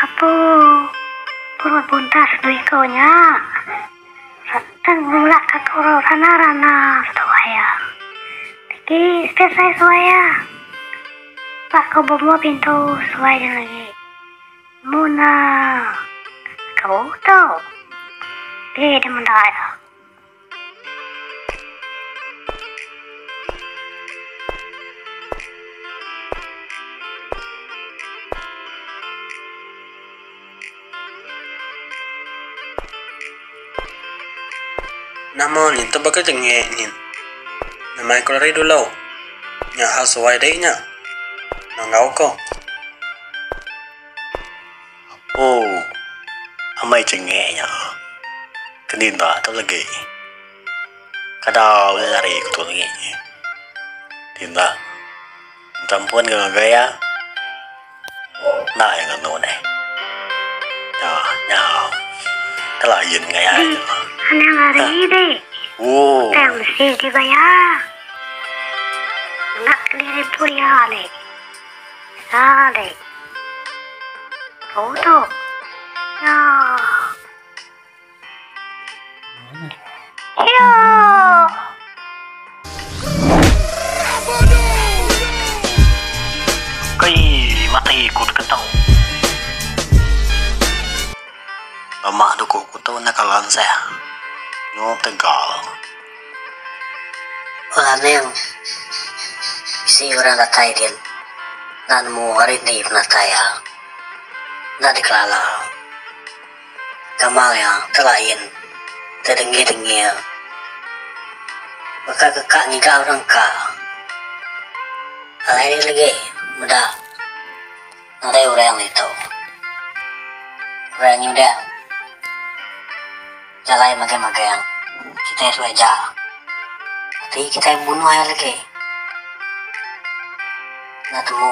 Apo purut buntas duit konya. Ratang mulak kakoro rana suaya. Tiki saya suaya. Pak kau bawa pintu suaya lagi. Muna kau tahu. Dia mendaya. Namo ni tabaga jenge ni. Namai ko ri dulu. Nya hal suai dei nya. Nangau ko. Oh, amai jenge nya. Keninda to lagi. Kada lari ko to lagi. Tinda. Tampuan ga gaya. Na yang no ne. Nya. Kala yin gaya. Anang hari deh. Oh. Yang mesti dibayar. Nak diri puria le. Sale. Foto. Ya. Yo. Kai mati ikut ketau. Lama duku kutu nakalan saya. No tegal. Wala neng. Isi orang natay din. Nan mo hari ni nataya. Na diklala. Kamaya kalain. Tedenggi. Maka kakak ngigaw orang ka. Alay lagi. Muda. Naday orang itu. Orang yung dia. Jalai magai-magai kita itu aja. Tapi kita yang bunuh aja lagi. Nah temu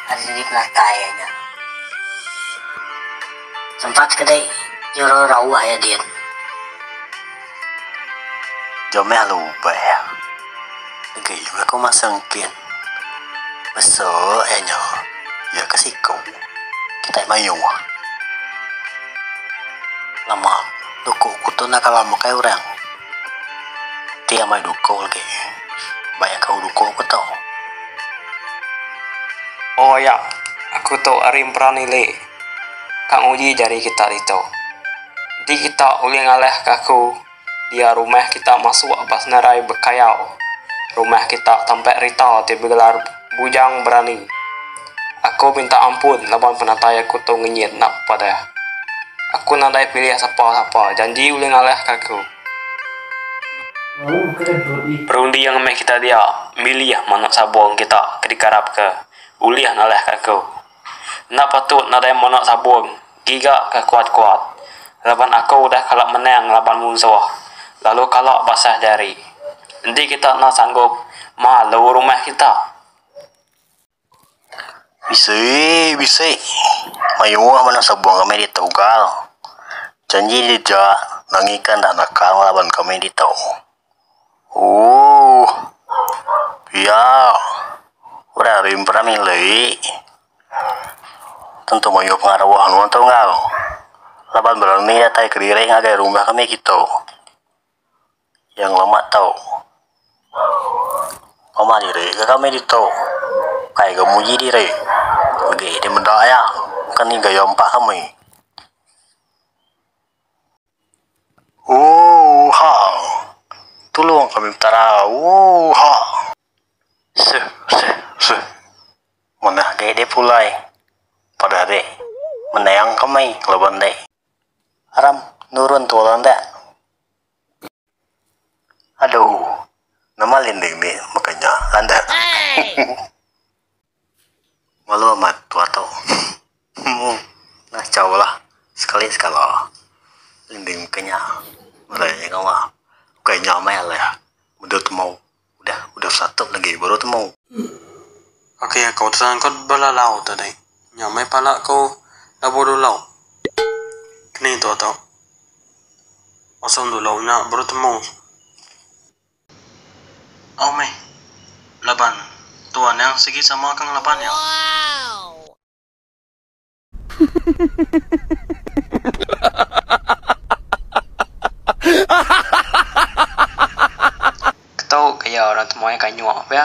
hari ini penatayanya. Sempat kedai nyuruh rau aja dia. Jomel lupa ya. Lagi juga kau masang kian. Besok enyo. Ya kasih kau. Kita mayu. Lama duku kutu nakalama kay orang. Dia may duko lagi. Banyak kau duko ko tau. Oh ya, aku tahu arim pranile. Kang uji jari kita itu. Di kita uli ngaleh kaku. Dia rumah kita masuk pas narai bekayau. Rumah kita tampak rita tiba gelar bujang berani. Aku minta ampun laban penataya aku tahu ngenyit nak pada. Aku nadai pilih siapa-siapa. Janji uli ngaleh kaku. Perundi yang mek kita dia milih mana sabung kita kedikarap ke uliah naleh kaku. Nak patut nadai mana sabung giga ke kuat-kuat. Laban aku udah kalak menang laban musuh. Lalu kalak basah jari. Nanti kita nak sanggup malu rumah kita. Bisa. Mayu mana sabung kami di Tugal. Janji dia nangikan dan nakal laban kami di tau. Oh, ya, udah rimpra milih. Tentu mayu pengarawan mau tau nggak? Laban berani ya tay kerire ngagai rumah kami gitu. Yang lama tau. Mama dire kami di tau. Kayak gemuji dire. Oke, dia mendaya. Kan ini gaya empat kami. Oh, ha. Tolong kami tara. Oh, ha. Se. Mana gede pulai. Pada deh. Menayang kami laban deh. Aram nurun tulan deh. Aduh. Nama linding deh makanya anda. Malu amat tua tau. Nah jauh lah. Sekali. Linding makanya. Mereka kau lah. Kayaknya amai lah. Udah mau. Udah satu lagi baru mau. Oke, kau tersangkut balalau tadi. Nyamai pala kau labo dulu. Kini tu atau. Asam dulu nya baru temu. Oh meh. Laban. Tuan yang segi sama kang laban ya. Ketau kaya orang temuai kanyuak ya.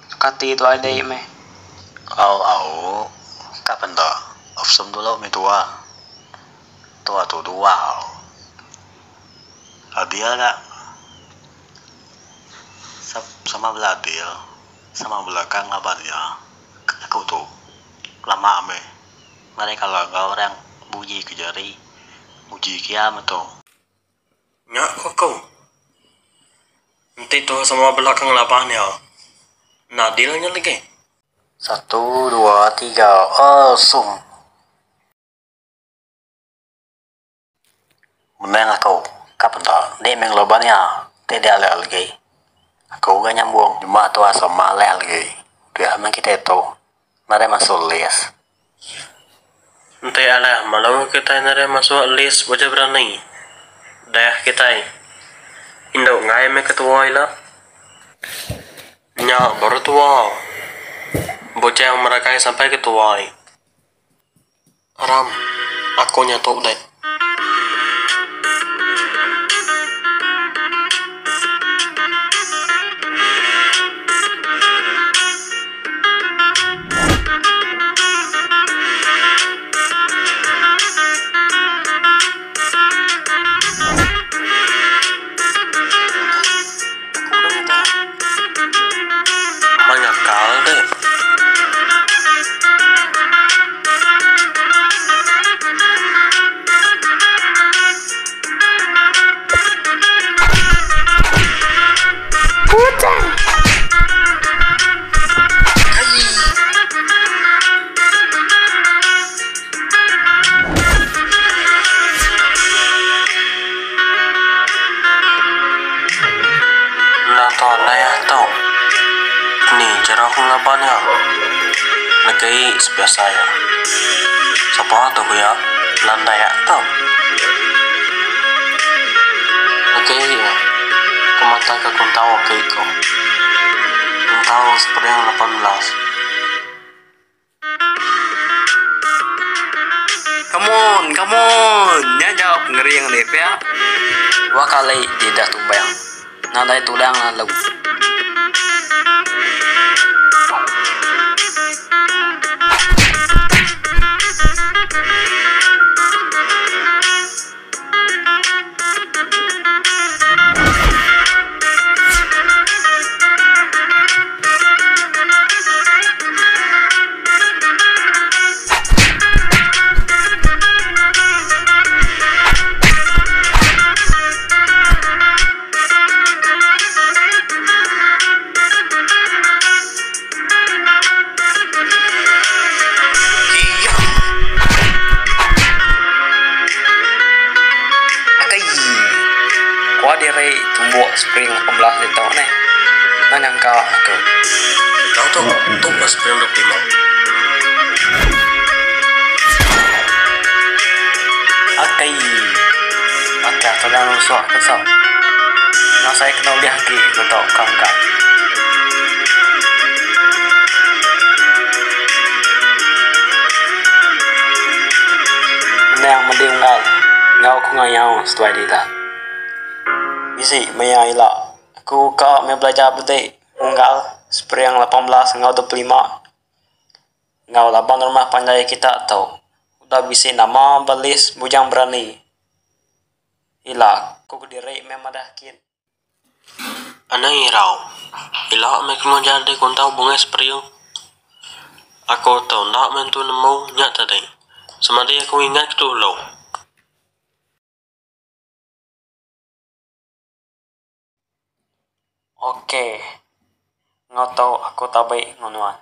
Sukati tu ada me. Au, kapan dah? Opsum dulu me tua. Tua tu dua. Adil tak? Sama beladil, sama belakang apa dia? Aku tu lama me. Mereka kalau orang buji ke jari, buji kiam tu. Nyak kau. Nanti tu sama belakang lapan ya. Nadilnya lagi. 1, 2, 3, sum. Menang aku, kapan dah? Dia memang lobannya, tidak ada lagi. Aku gak nyambung, cuma tu asal malah lagi. Dia memang kita itu, nare masuk list. Nanti alah, malam kita nare masuk list baca berani. Dah kita Indo ngai me ketua ila. Nyak baru tua. Bocah yang mereka sampai ketua. Aram, aku nyatuk deh. Manyakal deh. Nonton ya tau. Ini cara laban ya. Lagi sebiasa ya. Siapa tu ya? Landai ya tau. Lagi ya. Kumata ke kuntau ke iko. Kuntau seperti yang 18. Come on. Nya jawab ngeri yang lep ya. 2 kali di dah tumbang. Nadai tulang lalu. Diri tumbuk spring 18 itu nih. Nah nyangka aku. Kau tu tumbas spring 25. Akai. Maka sedang rusak kesal. Nah saya kena lihat lagi betul kangkang. Ini yang mending ngau aku ngayau setelah dia. Bisi maya ila aku ka me belajar betik unggal spring 18 ngau 25 ngau laban rumah pandai kita tahu udah bisi nama balis bujang berani ila aku kediri memang dah kit Anai rau. Ila me kemo jadi kuntau bunga spring. Aku tahu nak mentu nemu nyak tadi. Semadi aku ingat tu lo. Oke, ngau tahu aku tabai ngonuan.